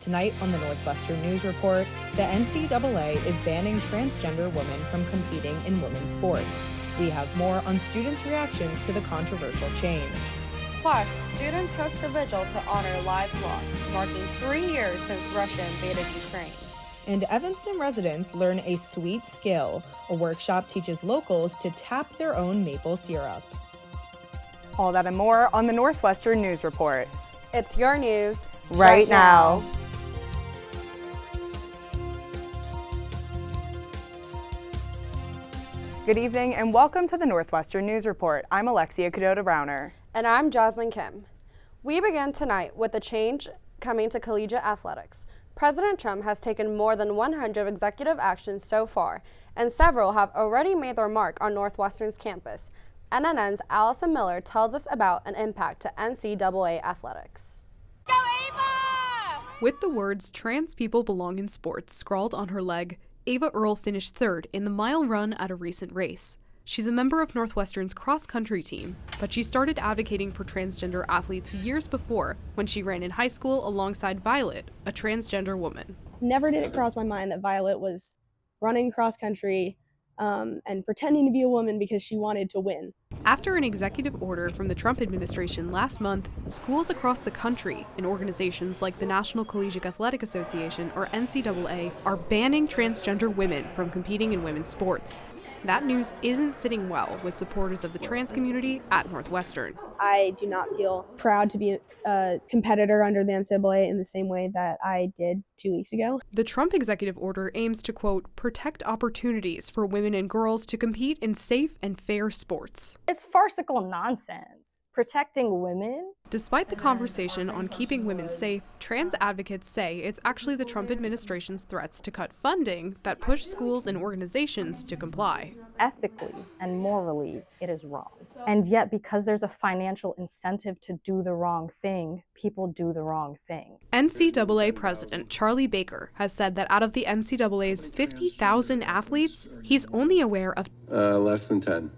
Tonight on the Northwestern News Report, the NCAA is banning transgender women from competing in women's sports. We have more on students' reactions to the controversial change. Plus, students host a vigil to honor lives lost, marking 3 years since Russia invaded Ukraine. And Evanston residents learn a sweet skill. A workshop teaches locals to tap their own maple syrup. All that and more on the Northwestern News Report. It's your news right now. Good evening and welcome to the Northwestern News Report. I'm Alexia Cadota-Browner. And I'm Jasmine Kim. We begin tonight with the change coming to collegiate athletics. President Trump has taken more than 100 executive actions so far, and several have already made their mark on Northwestern's campus. NNN's Allison Miller tells us about an impact to NCAA athletics. Go Ava! With the words "Trans people belong in sports" scrawled on her leg, Ava Earle finished third in the mile run at a recent race. She's a member of Northwestern's cross-country team, but she started advocating for transgender athletes years before when she ran in high school alongside Violet, a transgender woman. Never did it cross my mind that Violet was running cross-country and pretending to be a woman because she wanted to win. After an executive order from the Trump administration last month, schools across the country and organizations like the National Collegiate Athletic Association, or NCAA, are banning transgender women from competing in women's sports. That news isn't sitting well with supporters of the trans community at Northwestern. I do not feel proud to be a competitor under the NCAA in the same way that I did 2 weeks ago. The Trump executive order aims to, quote, protect opportunities for women and girls to compete in safe and fair sports. It's farcical nonsense. Protecting women? Despite the conversation on keeping women safe, trans advocates say it's actually the Trump administration's threats to cut funding that push schools and organizations to comply. Ethically and morally, it is wrong. And yet, because there's a financial incentive to do the wrong thing, people do the wrong thing. NCAA President Charlie Baker has said that out of the NCAA's 50,000 athletes, he's only aware of less than 10.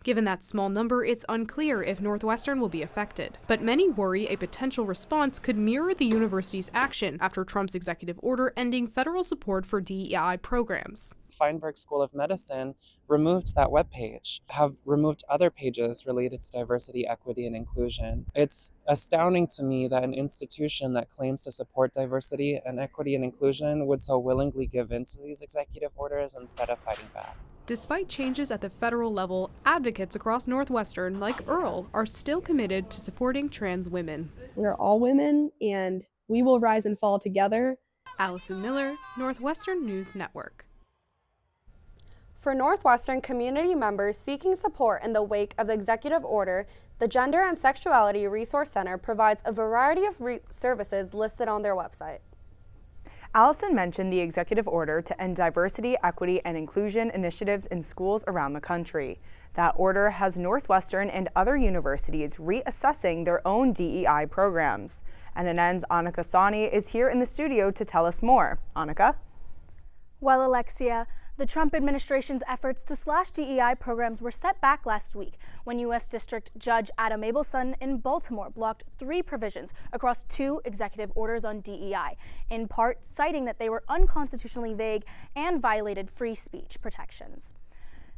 Given that small number, it's unclear if Northwestern will be affected. But many worry a potential response could mirror the university's action after Trump's executive order ending federal support for DEI programs. Feinberg School of Medicine removed that webpage, have removed other pages related to diversity, equity, and inclusion. It's astounding to me that an institution that claims to support diversity and equity and inclusion would so willingly give in to these executive orders instead of fighting back. Despite changes at the federal level, advocates across Northwestern, like Earle, are still committed to supporting trans women. We're all women, and we will rise and fall together. Allison Miller, Northwestern News Network. For Northwestern community members seeking support in the wake of the executive order, the Gender and Sexuality Resource Center provides a variety of services listed on their website. Allison mentioned the executive order to end diversity, equity, and inclusion initiatives in schools around the country. That order has Northwestern and other universities reassessing their own DEI programs. NNN's Annika Sani is here in the studio to tell us more. Annika? Well, Alexia, the Trump administration's efforts to slash DEI programs were set back last week when U.S. District Judge Adam Abelson in Baltimore blocked 3 provisions across 2 executive orders on DEI, in part citing that they were unconstitutionally vague and violated free speech protections.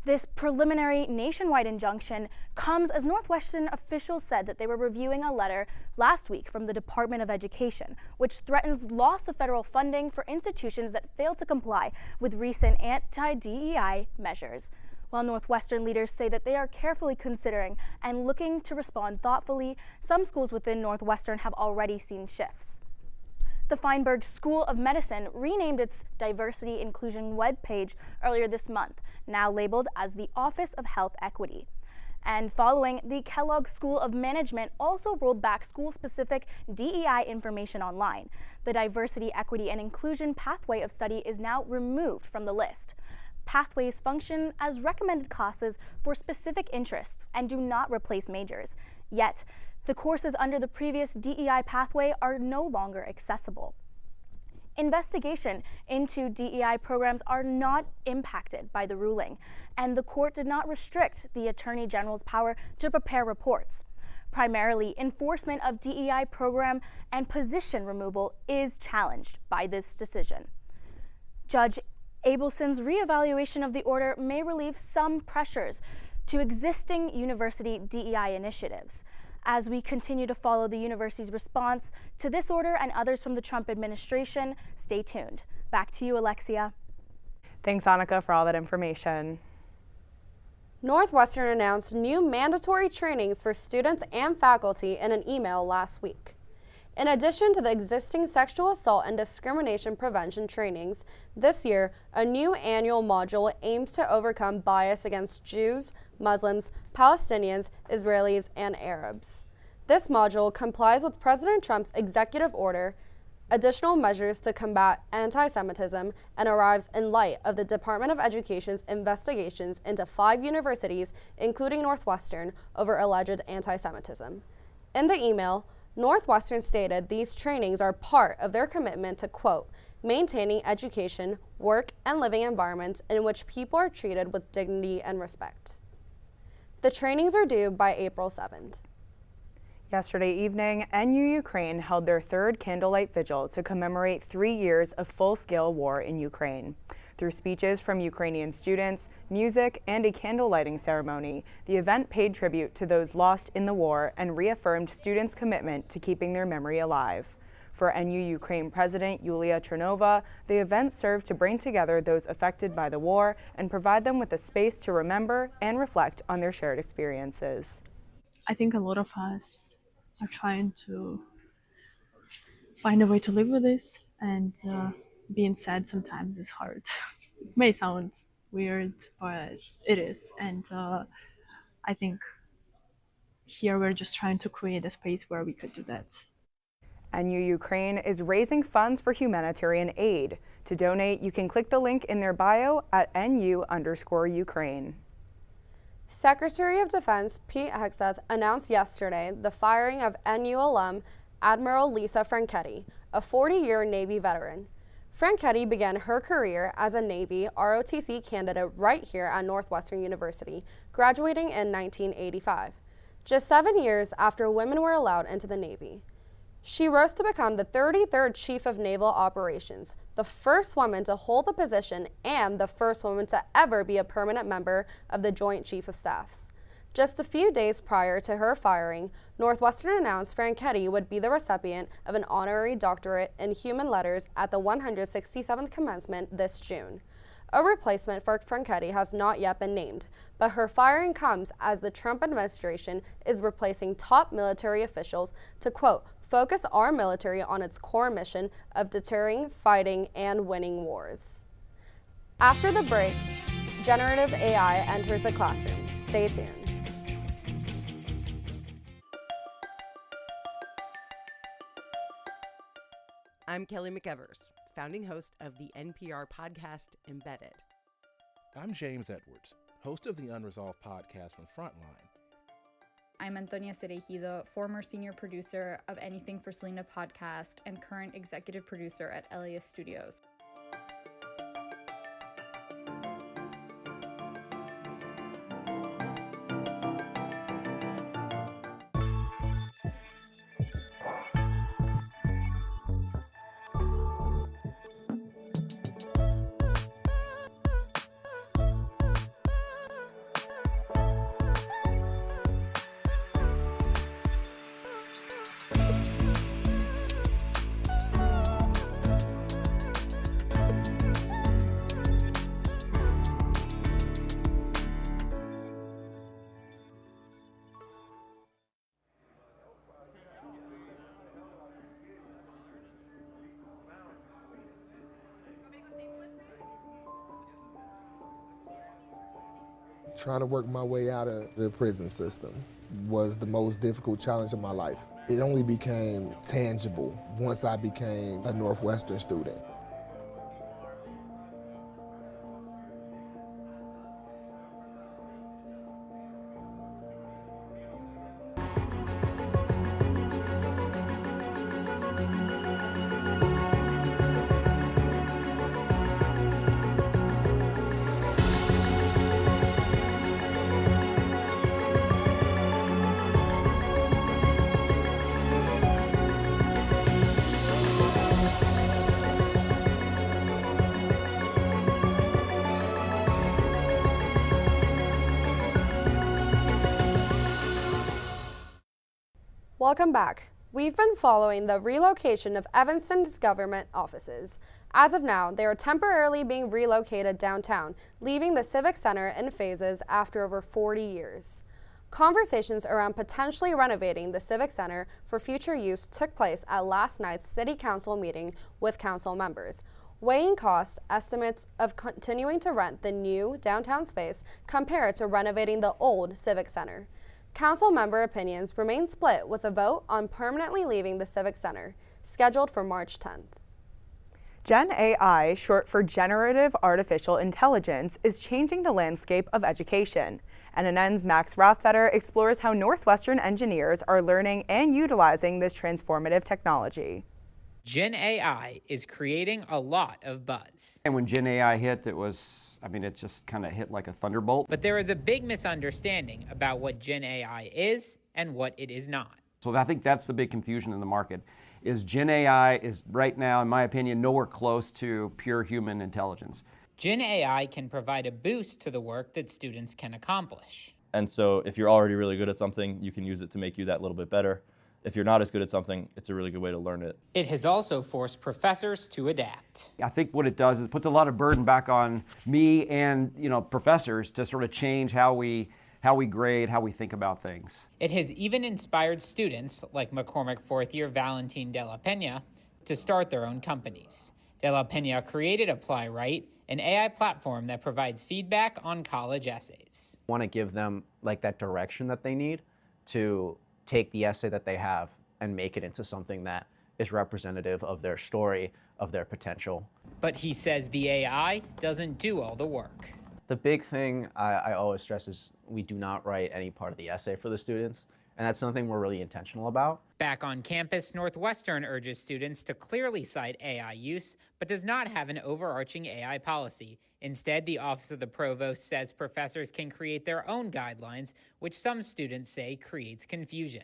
This preliminary nationwide injunction comes as Northwestern officials said that they were reviewing a letter last week from the Department of Education, which threatens loss of federal funding for institutions that fail to comply with recent anti-DEI measures. While Northwestern leaders say that they are carefully considering and looking to respond thoughtfully, some schools within Northwestern have already seen shifts. The Feinberg School of Medicine renamed its diversity inclusion webpage earlier this month, now labeled as the Office of Health Equity. And following, the Kellogg School of Management also rolled back school-specific DEI information online. The Diversity, Equity, and Inclusion Pathway of Study is now removed from the list. Pathways function as recommended classes for specific interests and do not replace majors. Yet, the courses under the previous DEI pathway are no longer accessible. Investigation into DEI programs are not impacted by the ruling, and the court did not restrict the Attorney General's power to prepare reports. Primarily, enforcement of DEI program and position removal is challenged by this decision. Judge Abelson's reevaluation of the order may relieve some pressures to existing university DEI initiatives. As we continue to follow the university's response to this order and others from the Trump administration, stay tuned. Back to you, Alexia. Thanks, Annika, for all that information. Northwestern announced new mandatory trainings for students and faculty in an email last week. In addition to the existing sexual assault and discrimination prevention trainings, this year, a new annual module aims to overcome bias against Jews, Muslims, Palestinians, Israelis, and Arabs. This module complies with President Trump's executive order, additional measures to combat anti-Semitism, and arrives in light of the Department of Education's investigations into 5 universities, including Northwestern, over alleged anti-Semitism. In the email, Northwestern stated these trainings are part of their commitment to, quote, maintaining education, work, and living environments in which people are treated with dignity and respect. The trainings are due by April 7th. Yesterday evening, NU Ukraine held their 3rd candlelight vigil to commemorate 3 years of full-scale war in Ukraine. Through speeches from Ukrainian students, music, and a candle lighting ceremony, the event paid tribute to those lost in the war and reaffirmed students' commitment to keeping their memory alive. For NU Ukraine President Yulia Chernova, the event served to bring together those affected by the war and provide them with a space to remember and reflect on their shared experiences. I think a lot of us are trying to find a way to live with this, and being sad sometimes is hard. It may sound weird, but it is. And I think here we're just trying to create a space where we could do that. NU Ukraine is raising funds for humanitarian aid. To donate, you can click the link in their bio at NU_Ukraine. Secretary of Defense Pete Hegseth announced yesterday the firing of NU alum Admiral Lisa Franchetti, a 40-year Navy veteran. Franchetti began her career as a Navy ROTC candidate right here at Northwestern University, graduating in 1985, just 7 years after women were allowed into the Navy. She rose to become the 33rd Chief of Naval Operations, the first woman to hold the position and the first woman to ever be a permanent member of the Joint Chief of Staffs. Just a few days prior to her firing, Northwestern announced Franchetti would be the recipient of an honorary doctorate in human letters at the 167th commencement this June. A replacement for Franchetti has not yet been named, but her firing comes as the Trump administration is replacing top military officials to, quote, focus our military on its core mission of deterring, fighting, and winning wars. After the break, generative AI enters the classroom. Stay tuned. I'm Kelly McEvers, founding host of the NPR podcast Embedded. I'm James Edwards, host of the Unresolved podcast from Frontline. I'm Antonia Cereijido, former senior producer of Anything for Selena podcast and current executive producer at Elias Studios. Trying to work my way out of the prison system was the most difficult challenge of my life. It only became tangible once I became a Northwestern student. Welcome back. We've been following the relocation of Evanston's government offices. As of now, they are temporarily being relocated downtown, leaving the Civic Center in phases after over 40 years. Conversations around potentially renovating the Civic Center for future use took place at last night's City Council meeting with council members, weighing cost estimates of continuing to rent the new downtown space compared to renovating the old Civic Center. Council member opinions remain split with a vote on permanently leaving the Civic Center, scheduled for March 10th. Gen AI, short for Generative Artificial Intelligence, is changing the landscape of education. NNN's Max Rothfeder explores how Northwestern engineers are learning and utilizing this transformative technology. Gen AI is creating a lot of buzz. And when Gen AI hit, it just kind of hit like a thunderbolt. But there is a big misunderstanding about what Gen AI is and what it is not. So I think that's the big confusion in the market, is Gen AI is right now, in my opinion, nowhere close to pure human intelligence. Gen AI can provide a boost to the work that students can accomplish. And so if you're already really good at something, you can use it to make you that little bit better. If you're not as good at something, it's a really good way to learn it. It has also forced professors to adapt. I think what it does is it puts a lot of burden back on me and professors to sort of change how we grade, how we think about things. It has even inspired students like McCormick fourth year Valentin De La Pena to start their own companies. De La Pena created Apply Right, an AI platform that provides feedback on college essays. I want to give them that direction that they need to take the essay that they have and make it into something that is representative of their story, of their potential. But he says the AI doesn't do all the work. The big thing I always stress is we do not write any part of the essay for the students, and that's something we're really intentional about. Back on campus, Northwestern urges students to clearly cite AI use, but does not have an overarching AI policy. Instead, the Office of the Provost says professors can create their own guidelines, which some students say creates confusion.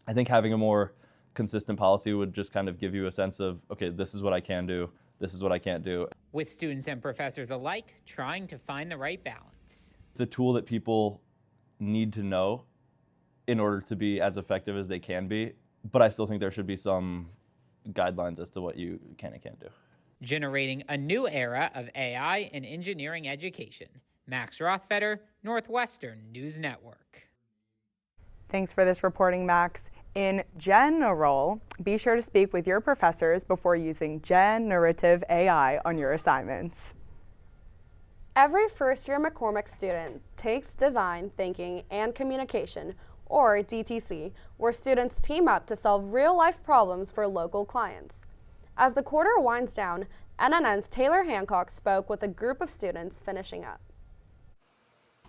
I think having a more consistent policy would just kind of give you a sense of, okay, this is what I can do, this is what I can't do. With students and professors alike trying to find the right balance. It's a tool that people need to know in order to be as effective as they can be, but I still think there should be some guidelines as to what you can and can't do. Generating a new era of AI in engineering education. Max Rothfeder, Northwestern News Network. Thanks for this reporting, Max. In general, be sure to speak with your professors before using generative AI on your assignments. Every first-year McCormick student takes Design Thinking and Communication, or DTC, where students team up to solve real-life problems for local clients. As the quarter winds down, NNN's Taylor Hancock spoke with a group of students finishing up.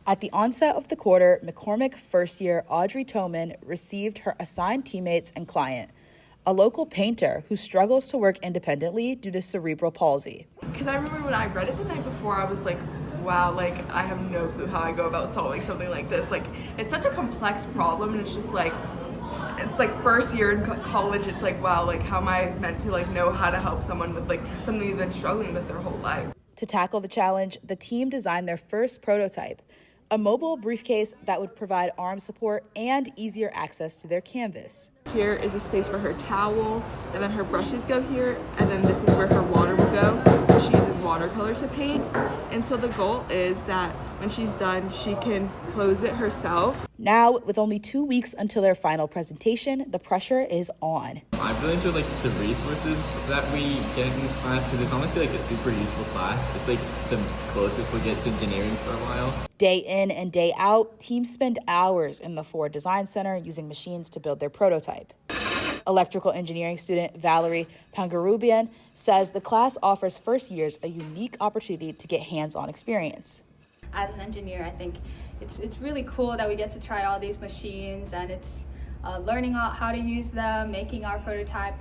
At the onset of the quarter, McCormick first-year Audrey Toman received her assigned teammates and client, a local painter who struggles to work independently due to cerebral palsy. Because I remember when I read it the night before, I was like, wow, I have no clue how I go about solving something like this. It's such a complex problem, and it's just it's first year in college, it's wow, how am I meant to know how to help someone with something they've been struggling with their whole life. To tackle the challenge, the team designed their first prototype, a mobile briefcase that would provide arm support and easier access to their canvas. Here is a space for her towel, and then her brushes go here, and then this is where her water will go. She uses watercolor to paint, and so the goal is that when she's done, she can close it herself. Now, with only 2 weeks until their final presentation, the pressure is on. I really enjoy the resources that we get in this class because it's honestly a super useful class. It's the closest we get to engineering for a while. Day in and day out, teams spend hours in the Ford Design Center using machines to build their prototype. Electrical engineering student Valerie Pangarubian says the class offers first years a unique opportunity to get hands-on experience. As an engineer, I think it's really cool that we get to try all these machines, and it's learning how to use them, making our prototype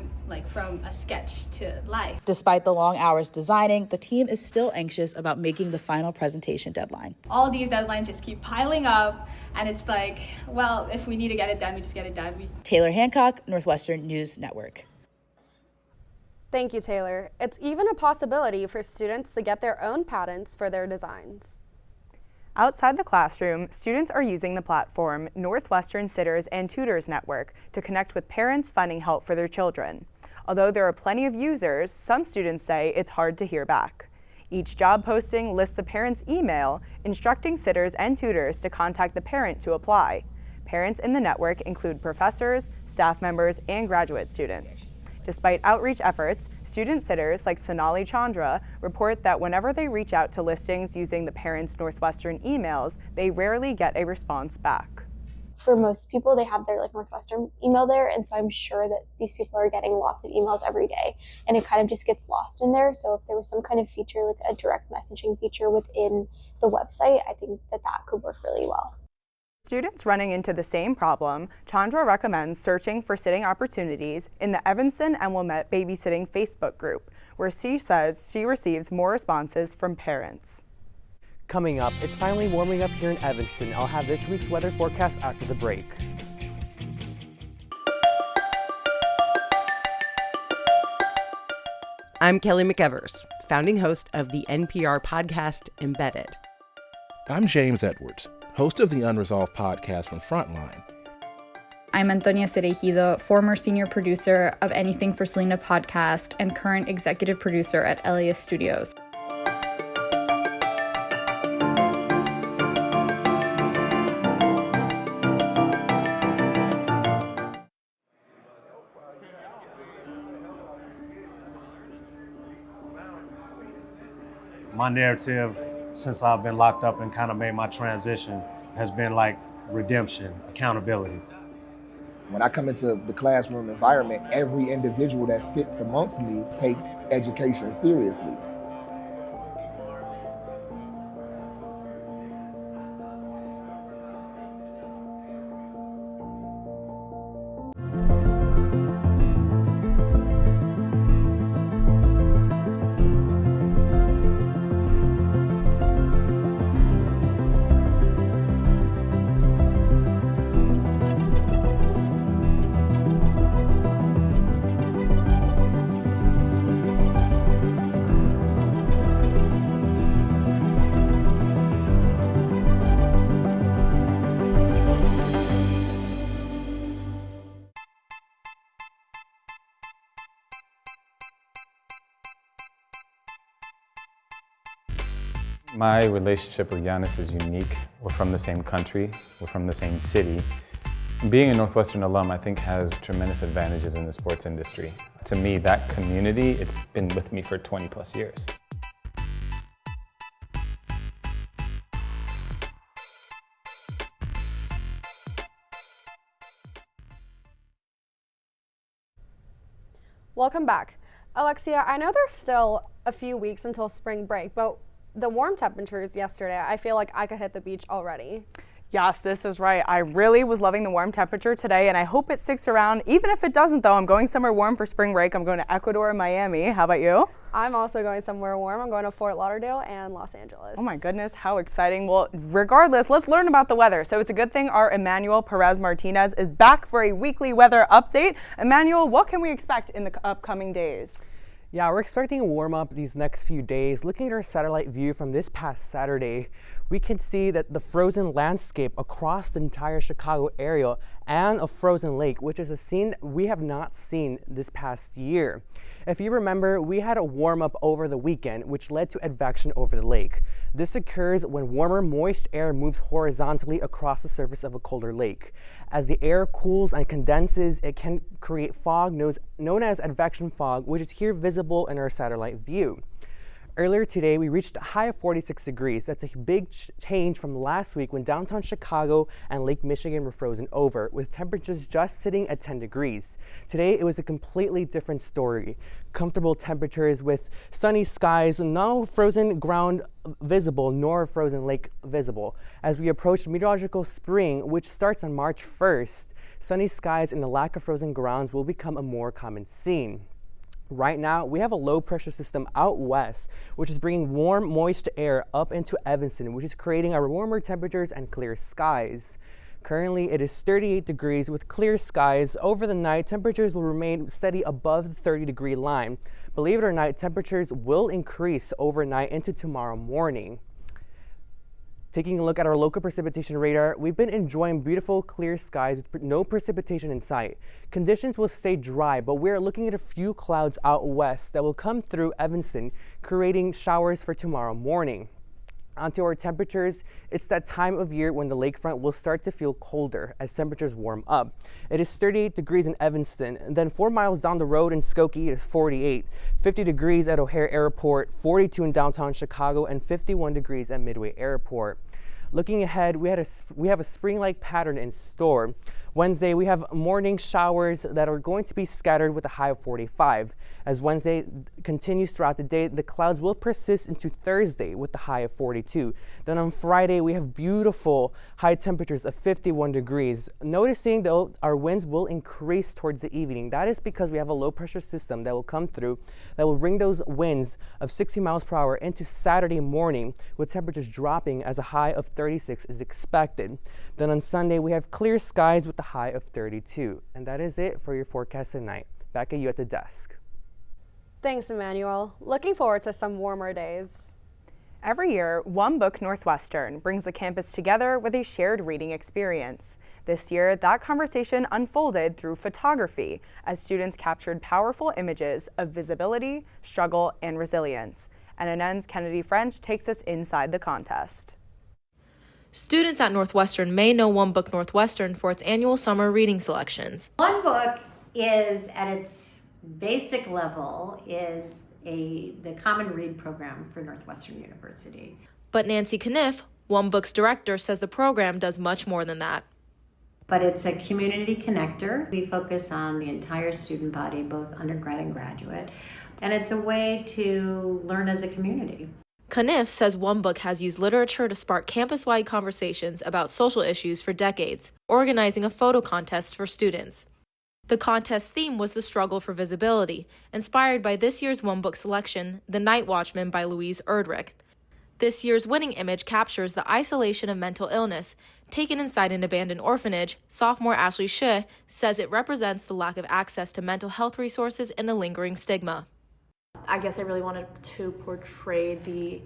from a sketch to life. Despite the long hours designing, the team is still anxious about making the final presentation deadline. All these deadlines just keep piling up, and it's well, if we need to get it done, we just get it done. Taylor Hancock, Northwestern News Network. Thank you, Taylor. It's even a possibility for students to get their own patents for their designs. Outside the classroom, students are using the platform Northwestern Sitters and Tutors Network to connect with parents finding help for their children. Although there are plenty of users, some students say it's hard to hear back. Each job posting lists the parent's email, instructing sitters and tutors to contact the parent to apply. Parents in the network include professors, staff members, and graduate students. Despite outreach efforts, student sitters like Sonali Chandra report that whenever they reach out to listings using the parents' Northwestern emails, they rarely get a response back. For most people, they have their Northwestern email there, and so I'm sure that these people are getting lots of emails every day, and it kind of just gets lost in there. So if there was some kind of feature, like a direct messaging feature within the website, I think that could work really well. Students running into the same problem, Chandra recommends searching for sitting opportunities in the Evanston and Wilmette Babysitting Facebook group, where she says she receives more responses from parents. Coming up, it's finally warming up here in Evanston. I'll have this week's weather forecast after the break. I'm Kelly McEvers, founding host of the NPR podcast Embedded. I'm James Edwards, host of the Unresolved podcast from Frontline. I'm Antonia Cereijido, former senior producer of Anything for Selena podcast and current executive producer at LAist Studios. My narrative, since I've been locked up and kind of made my transition, has been like redemption, accountability. When I come into the classroom environment, every individual that sits amongst me takes education seriously. My relationship with Giannis is unique. We're from the same country, we're from the same city. Being a Northwestern alum, I think, has tremendous advantages in the sports industry. To me, that community, it's been with me for 20 plus years. Welcome back. Alexia, I know there's still a few weeks until spring break, but the warm temperatures yesterday, I feel like I could hit the beach already. Yes, this is right. I really was loving the warm temperature today, and I hope it sticks around. Even if it doesn't, though, I'm going somewhere warm for spring break. I'm going to Ecuador and Miami. How about you? I'm also going somewhere warm. I'm going to Fort Lauderdale and Los Angeles. Oh my goodness, how exciting. Well, regardless, let's learn about the weather. So it's a good thing our Emmanuel Perez Martinez is back for a weekly weather update. Emmanuel, what can we expect in the upcoming days? Yeah, we're expecting a warm up these next few days. Looking at our satellite view from this past Saturday, we can see that the frozen landscape across the entire Chicago area and a frozen lake, which is a scene we have not seen this past year. If you remember, we had a warm up over the weekend, which led to advection over the lake. This occurs when warmer, moist air moves horizontally across the surface of a colder lake. As the air cools and condenses, it can create fog known as advection fog, which is here visible in our satellite view. Earlier today, we reached a high of 46 degrees. That's a big change from last week when downtown Chicago and Lake Michigan were frozen over, with temperatures just sitting at 10 degrees. Today, it was a completely different story. Comfortable temperatures with sunny skies, no frozen ground visible, nor a frozen lake visible. As we approach meteorological spring, which starts on March 1st, sunny skies and the lack of frozen grounds will become a more common scene. Right now, we have a low pressure system out west, which is bringing warm, moist air up into Evanston, which is creating our warmer temperatures and clear skies. Currently, it is 38 degrees with clear skies. Over the night, temperatures will remain steady above the 30-degree line. Believe it or not, temperatures will increase overnight into tomorrow morning. Taking a look at our local precipitation radar, we've been enjoying beautiful clear skies with no precipitation in sight. Conditions will stay dry, but we're looking at a few clouds out west that will come through Evanston, creating showers for tomorrow morning. Onto our temperatures, it's that time of year when the lakefront will start to feel colder as temperatures warm up. It is 38 degrees in Evanston, and then 4 miles down the road in Skokie it is 48, 50 degrees at O'Hare Airport, 42 in downtown Chicago, and 51 degrees at Midway Airport. Looking ahead, we have a spring-like pattern in store. Wednesday, we have morning showers that are going to be scattered with a high of 45. As Wednesday continues throughout the day, the clouds will persist into Thursday with the high of 42. Then on Friday, we have beautiful high temperatures of 51 degrees. Noticing though, our winds will increase towards the evening. That is because we have a low pressure system that will come through that will bring those winds of 60 miles per hour into Saturday morning, with temperatures dropping as a high of 36 is expected. Then on Sunday, we have clear skies with a high of 32. And that is it for your forecast tonight. Back at you at the desk. Thanks, Emmanuel. Looking forward to some warmer days. Every year, One Book Northwestern brings the campus together with a shared reading experience. This year, that conversation unfolded through photography as students captured powerful images of visibility, struggle, and resilience. NNN's Kennedy French takes us inside the contest. Students at Northwestern may know One Book Northwestern for its annual summer reading selections. One Book is, at its basic level, is the Common Read program for Northwestern University. But Nancy Kniff, One Book's director, says the program does much more than that. But it's a community connector. We focus on the entire student body, both undergrad and graduate, and it's a way to learn as a community. Kniff says One Book has used literature to spark campus-wide conversations about social issues for decades, organizing a photo contest for students. The contest theme was the struggle for visibility, inspired by this year's One Book selection, The Night Watchman by Louise Erdrich. This year's winning image captures the isolation of mental illness. Taken inside an abandoned orphanage, sophomore Ashley Shih says it represents the lack of access to mental health resources and the lingering stigma. I guess I really wanted to portray the,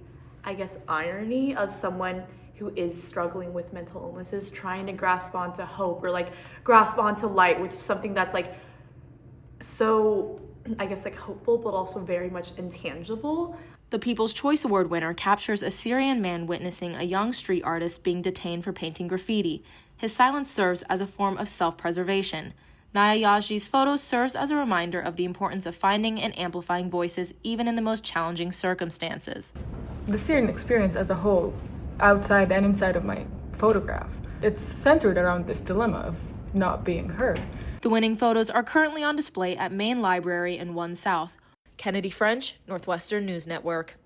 irony of someone who is struggling with mental illnesses, trying to grasp onto hope or grasp onto light, which is something that's so, hopeful, but also very much intangible. The People's Choice Award winner captures a Syrian man witnessing a young street artist being detained for painting graffiti. His silence serves as a form of self-preservation. Naya Yazji's photo serves as a reminder of the importance of finding and amplifying voices even in the most challenging circumstances. The Syrian experience as a whole, outside and inside of my photograph, it's centered around this dilemma of not being heard. The winning photos are currently on display at Main Library in 1 South. Kennedy French, Northwestern News Network.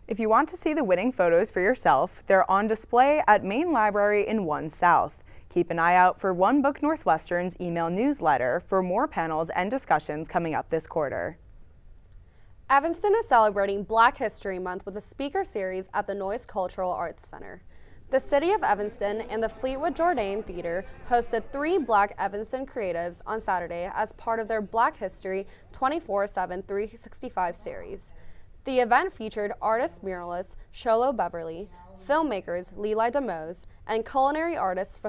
If you want to see the winning photos for yourself, they're on display at Main Library in 1 South. Keep an eye out for One Book Northwestern's email newsletter for more panels and discussions coming up this quarter. Evanston is celebrating Black History Month with a speaker series at the Noyes Cultural Arts Center. The City of Evanston and the Fleetwood Jourdain Theater hosted 3 Black Evanston creatives on Saturday as part of their Black History 24/7 365 series. The event featured artist muralist Sholo Beverly, filmmakers Leeli DeMose, and culinary artist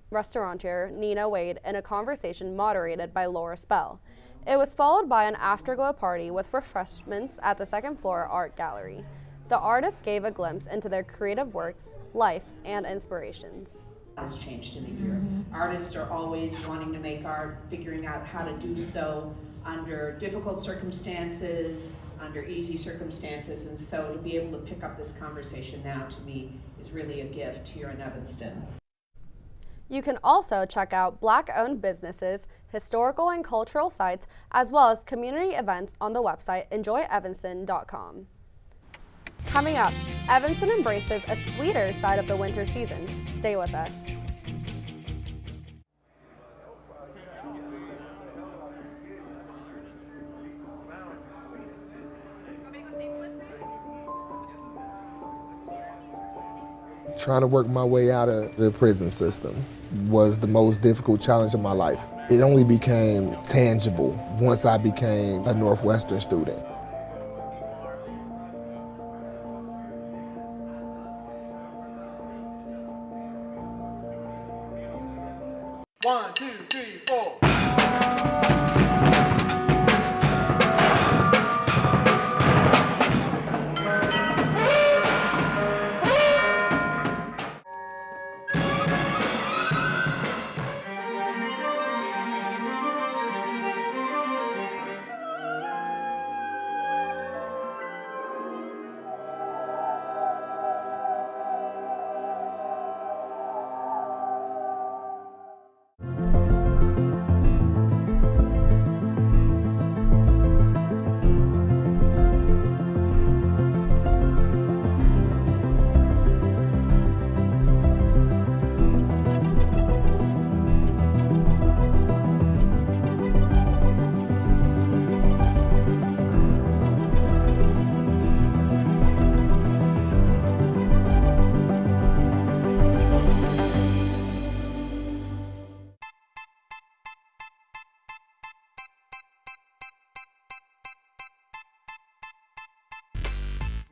restaurateur Nina Wade in a conversation moderated by Laura Spell. It was followed by an afterglow party with refreshments at the second floor art gallery. The artists gave a glimpse into their creative works, life, and inspirations. Has changed in a year. Artists are always wanting to make art, figuring out how to do so under difficult circumstances, under easy circumstances, and so to be able to pick up this conversation now, to me, is really a gift here in Evanston. You can also check out Black-owned businesses, historical and cultural sites, as well as community events on the website enjoyevanston.com. Coming up, Evanston embraces a sweeter side of the winter season. Stay with us. Trying to work my way out of the prison system was the most difficult challenge of my life. It only became tangible once I became a Northwestern student. 1, 2, 3, 4.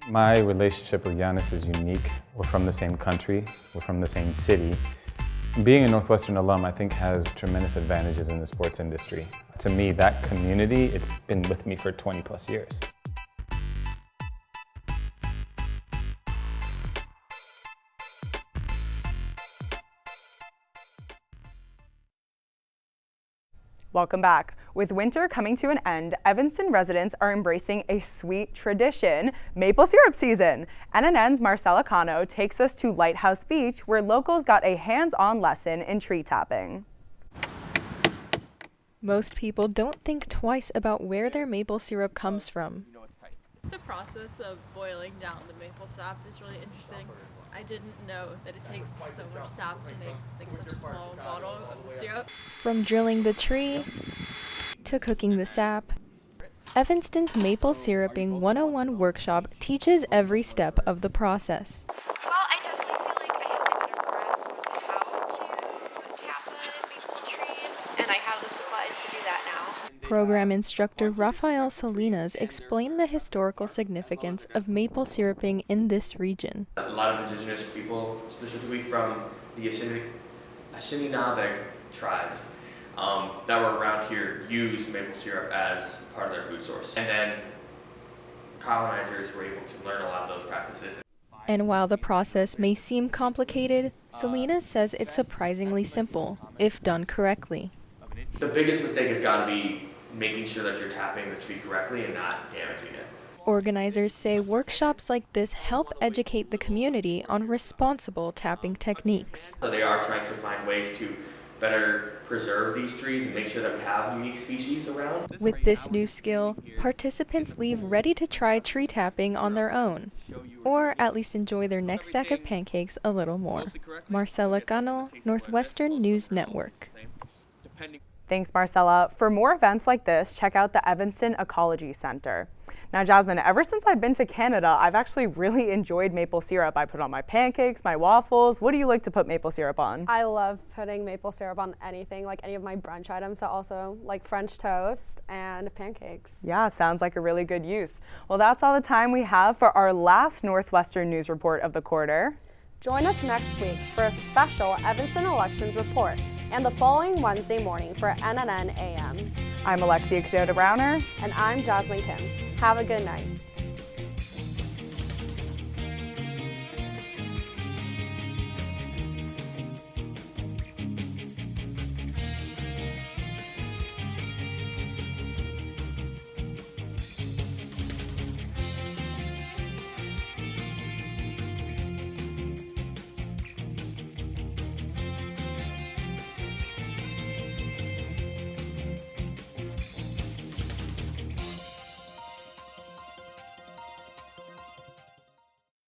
My relationship with Giannis is unique. We're from the same country, we're from the same city. Being a Northwestern alum, I think, has tremendous advantages in the sports industry. To me, that community, it's been with me for 20 plus years. Welcome back. With winter coming to an end, Evanston residents are embracing a sweet tradition, maple syrup season. NNN's Marcella Cano takes us to Lighthouse Beach, where locals got a hands-on lesson in tree tapping. Most people don't think twice about where their maple syrup comes from. The process of boiling down the maple sap is really interesting. I didn't know that it takes so much sap to make such a small bottle of the syrup. From drilling the tree to cooking the sap, Evanston's Maple Syruping 101 workshop teaches every step of the process. Well, I definitely feel like I have a better grasp on how to tap the maple trees, and I have the supplies to do that now. Program instructor Rafael Salinas explained the historical significance of maple syruping in this region. A lot of indigenous people, specifically from the Anishinaabe tribes that were around here, used maple syrup as part of their food source. And then colonizers were able to learn a lot of those practices. And while the process may seem complicated, Salinas says it's surprisingly simple, if done correctly. The biggest mistake has got to be making sure that you're tapping the tree correctly and not damaging it. Organizers say workshops like this help educate the community on responsible tapping techniques. So they are trying to find ways to better preserve these trees and make sure that we have unique species around. With this new skill, participants leave ready to try tree tapping on their own, or at least enjoy their next stack of pancakes a little more. Marcella Cano, Northwestern News Network. Thanks, Marcella. For more events like this, check out the Evanston Ecology Center. Now, Jasmine, ever since I've been to Canada, I've actually really enjoyed maple syrup. I put it on my pancakes, my waffles. What do you like to put maple syrup on? I love putting maple syrup on anything, like any of my brunch items, so also like French toast and pancakes. Yeah, sounds like a really good use. Well, that's all the time we have for our last Northwestern News Report of the quarter. Join us next week for a special Evanston Elections Report and the following Wednesday morning for NNN AM. I'm Alexia Cadota Browner. And I'm Jasmine Kim. Have a good night.